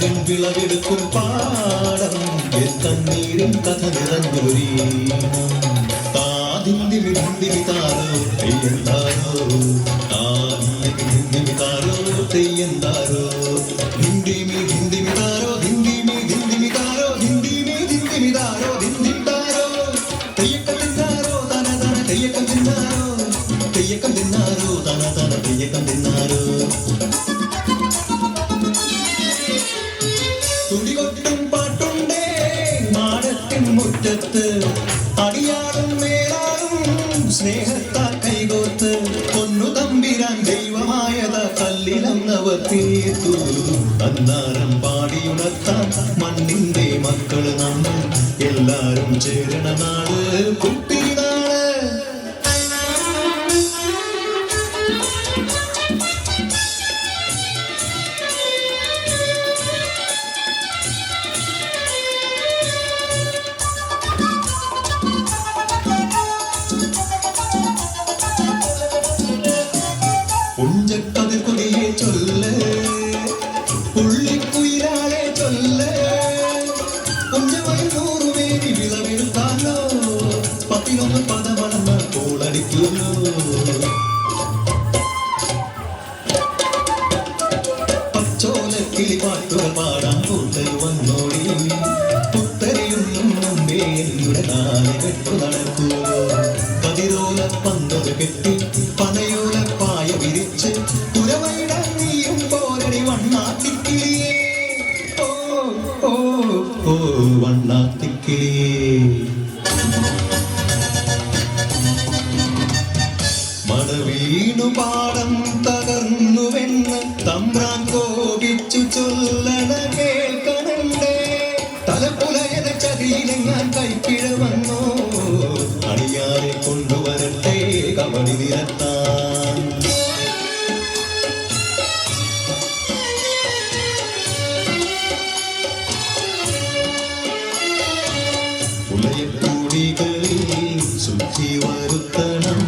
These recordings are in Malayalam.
വിളവെടുക്കും പാടം കണ്ണീരും കഥ നിറഞ്ഞൊരീണം താതിന്തിമി ഹിന്ദിമി താരോ തെയ്യന്താരോ ഹിന്ദിമി താരോ തെയ്യന്താരോ ഹിന്ദിമി ഹിന്ദിമി താരോ ഹിന്ദിമി ഹിന്ദിമി താരോ ഹിന്ദിമി ഹിന്ദിമി താരോ ഹിന്ദിം താരോ തെയ്യക്കം തിന്നാരോ തന തന തെയ്യക്കം തിന്നാരോ തെയ്യക്കം തിന്നാരോ തന തന തെയ്യക്കം തിന്നാരോ തുടികൊട്ടും പാട്ടുണ്ടേ മാടത്തിൻ മുറ്റത്ത് അടിയാടും മേലാടും സ്നേഹത്താൽ കൈകോർത്ത് പൊന്നു തമ്പിരാൻ ദൈവമായത കല്ലിലന്നവർ തീർത്തു അന്നാരം പാടിയുണർത്താൻ മണ്ണിന്റെ മക്കള് നമ്മൾ എല്ലാരും ചേരണ നാട് കുട്ടിനാള് പുഞ്ചക്കതിർ കൊതിയെ ചൊല്ല് പുള്ളിക്കുയിലാളെ ചൊല്ല് പുഞ്ചവയിൽ 100 പേരി വിളവെടുത്താലോ 11 പദമണന്ന് കോളടിക്കുമല്ലോ പച്ചോലക്കിളി പാട്ടുകൾ പാടാൻ കൂട്ടൽ വന്നോടി പുത്തരിയൊന്നും മുമ്പേ എന്നുടെ നാളെ കെട്ടു നടക്കൂ കതിരോല പന്തത് കെട്ടി പനയോല പായ വിരിച്ച് പുരവയിടാൻ നീയും പോരടി വണ്ണാത്തിക്കിളിയേ ഓ ഓ ഓ വണ്ണാത്തിക്കിളിയേ മടവീണു പാടം തകർന്നുവെന്ന് തമ്പ്രാൻ കോപിച്ചു ചൊല്ലണ കേൾക്കണണ്ടേ തലപ്പുലയത ചതിയിലെങ്ങാൻ കൈപ്പിഴ വന്നോ അണിയാരെ കൊണ്ടുവരട്ടെ കബഡി നിരത്താൻ പുലയക്കൂടികളിൽ ശുദ്ധി വരുത്തണം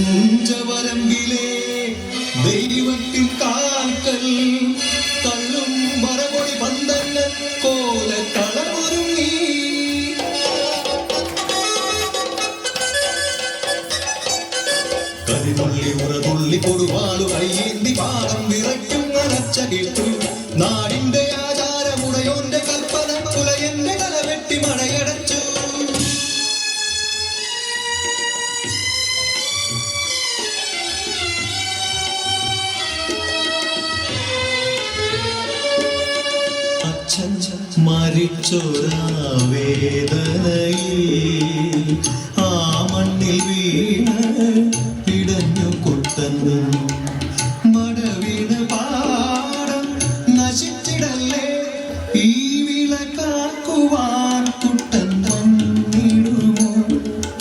കുഞ്ചവരമ്പിലെ ദൈവത്തിൻ കാൽക്കൽ കള്ളും മറമൊഴി പന്തല്ല കോല കളമൊരുങ്ങി കരിമുള്ളി ഉറതുള്ളി കൊടുവാളു കയ്യേന്തി പാദം വിറയ്ക്കും നനച്ച കേട്ടു നാടിന്റെ ആചാരമുടയോന്റെ കൽപ്പന പുലയന്റെ കലവെട്ടി മഴയടച്ചു മരിച്ചൊരാ വേദനയിൽ ആ മണ്ണിൽ വീണ് പിടഞ്ഞു കുട്ടനും മടവീണ് പാടം നശിച്ചിടല്ലേ ഈ വിളക്കാക്കുവാൻ കുട്ടൻ വന്നിടുമോ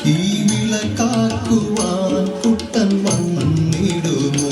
ഈ വിളക്കാക്കുവാൻ കുട്ടൻ വന്നിടുമോ